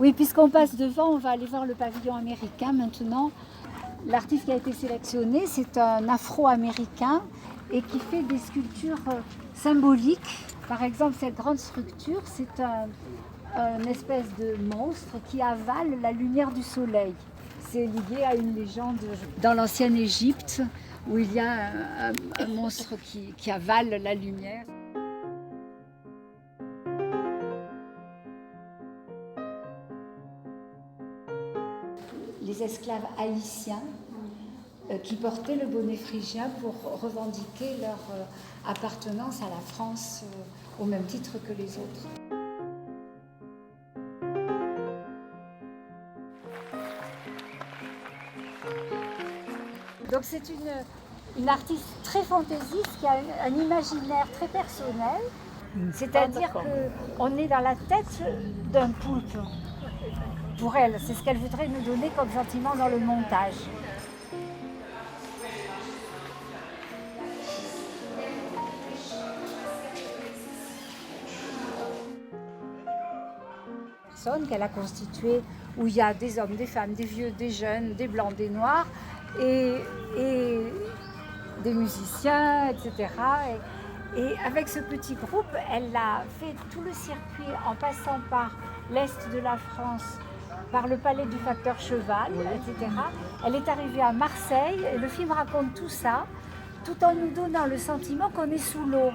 Oui, puisqu'on passe devant, on va aller voir le pavillon américain maintenant. L'artiste qui a été sélectionné, c'est un afro-américain et qui fait des sculptures symboliques. Par exemple, cette grande structure, c'est un espèce de monstre qui avale la lumière du soleil. C'est lié à une légende dans l'ancienne Égypte où il y a un monstre qui avale la lumière. Les esclaves haïtiens qui portaient le bonnet phrygien pour revendiquer leur appartenance à la France au même titre que les autres. Donc c'est une artiste très fantaisiste qui a un imaginaire très personnel, c'est-à-dire qu'on est dans la tête d'un poulpe. Pour elle, c'est ce qu'elle voudrait nous donner comme sentiment dans le montage. Qu'elle a constitué où il y a des hommes, des femmes, des vieux, des jeunes, des blancs, des noirs et des musiciens, etc. Et avec ce petit groupe, elle a fait tout le circuit en passant par l'est de la France, par le palais du facteur Cheval, etc. Elle est arrivée à Marseille et le film raconte tout ça, tout en nous donnant le sentiment qu'on est sous l'eau.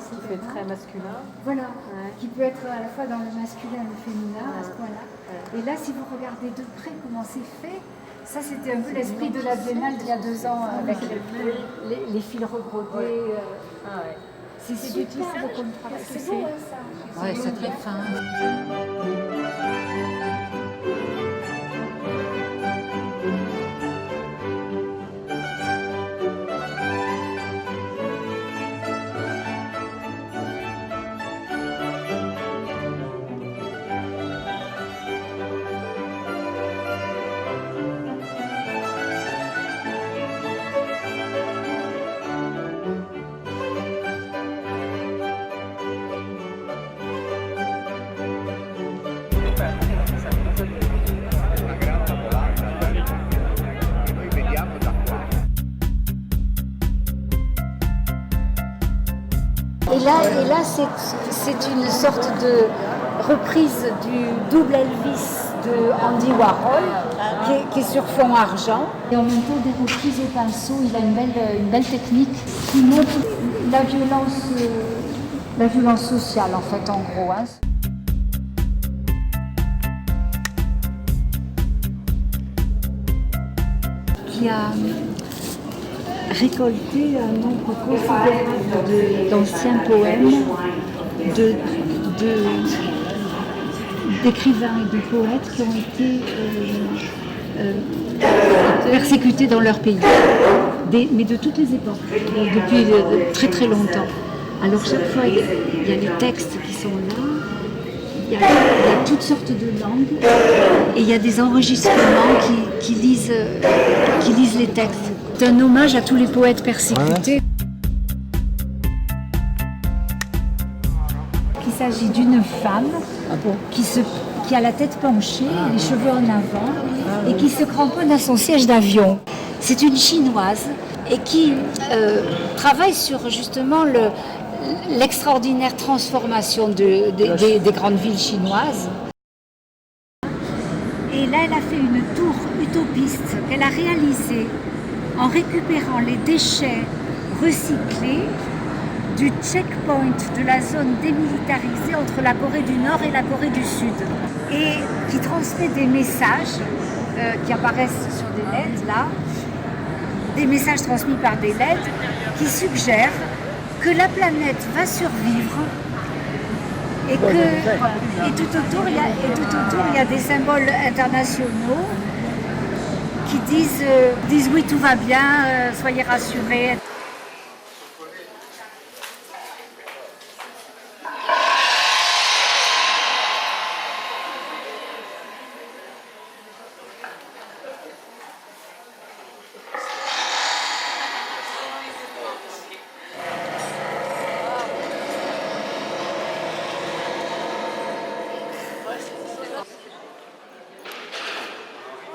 Ce qui fait très masculin. Voilà, qui peut être à la fois dans le masculin et le féminin à ce point-là. Et là, si vous regardez de près comment c'est fait, ça c'était un peu l'esprit de la Biennale d'il y a 2 ans avec les fils rebrodés. C'est superbe comme travail. C'est beau, ça. Ouais, c'est très fin. Et là c'est une sorte de reprise du double Elvis de Andy Warhol qui est sur fond argent. Et en même temps des reprises au pinceau, il a une belle technique qui montre la violence sociale en fait en gros. qui a récolté un nombre considérable d'anciens poèmes, d'écrivains et de poètes qui ont été persécutés dans leur pays, mais de toutes les époques, depuis très très longtemps. Alors chaque fois, il y a les textes qui sont là, il y a toutes sortes de langues, et il y a des enregistrements qui lisent les textes. C'est un hommage à tous les poètes persécutés. Il s'agit d'une femme qui a la tête penchée, les cheveux en avant, et qui se cramponne à son siège d'avion. C'est une Chinoise et qui travaille sur justement l'extraordinaire transformation des grandes villes chinoises. Et là, elle a fait une tour utopiste qu'elle a réalisée en récupérant les déchets recyclés du checkpoint de la zone démilitarisée entre la Corée du Nord et la Corée du Sud, et qui transmet des messages qui apparaissent sur des LED là, des messages transmis par des LED qui suggèrent que la planète va survivre et tout autour il y a des symboles internationaux qui disent oui, tout va bien, soyez rassurés.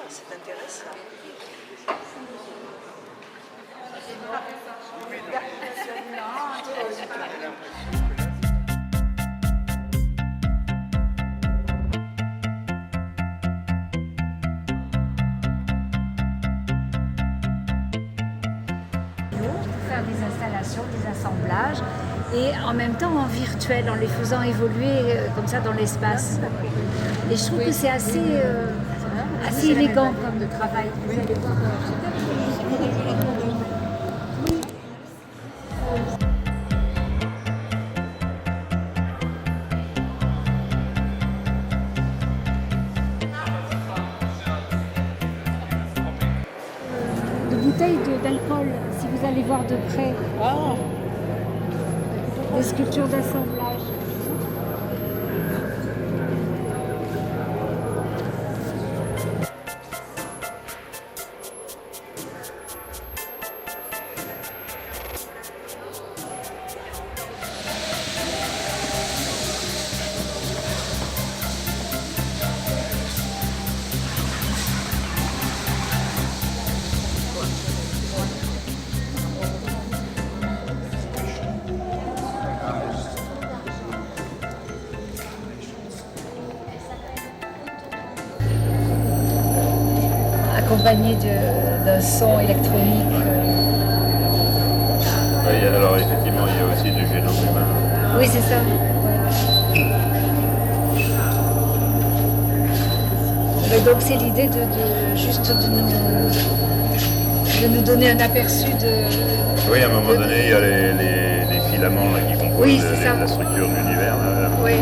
C'est intéressant. Faire des installations, des assemblages, et en même temps en virtuel, en les faisant évoluer comme ça dans l'espace. Et je trouve que c'est assez élégant comme travail. Vous allez voir. De bouteilles d'alcool, si vous allez voir de près. Ah, Des sculptures d'assemblage. Accompagné d'un son électronique. Oui, alors effectivement, il y a aussi du génome humain. Oui, c'est ça. Et donc c'est l'idée de nous donner un aperçu de... Oui, à un moment donné, il y a les filaments là, qui composent Oui, c'est ça. la structure de l'univers. Là. Oui.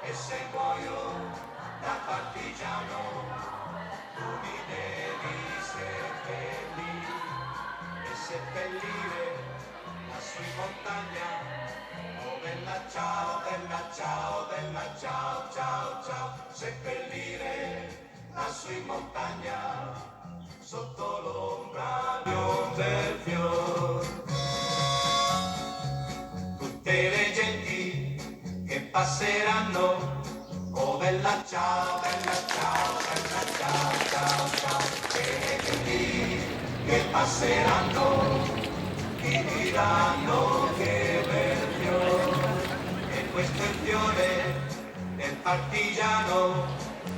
E se muoio da partigiano, tu mi devi seppellire, e seppellire lassù in montagna bella ciao, bella ciao, bella ciao, ciao, ciao, seppellire lassù in montagna, sotto l'ombra di un bel fior. Tutte le genti che passeranno, oh bella ciao, bella ciao, bella ciao, ciao, ciao, e le genti che passeranno, ti diranno che bel fiore, e questo è il fiore del partigiano,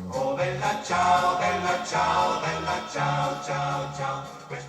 oh bella ciao, bella ciao, bella ciao, ciao, ciao, questo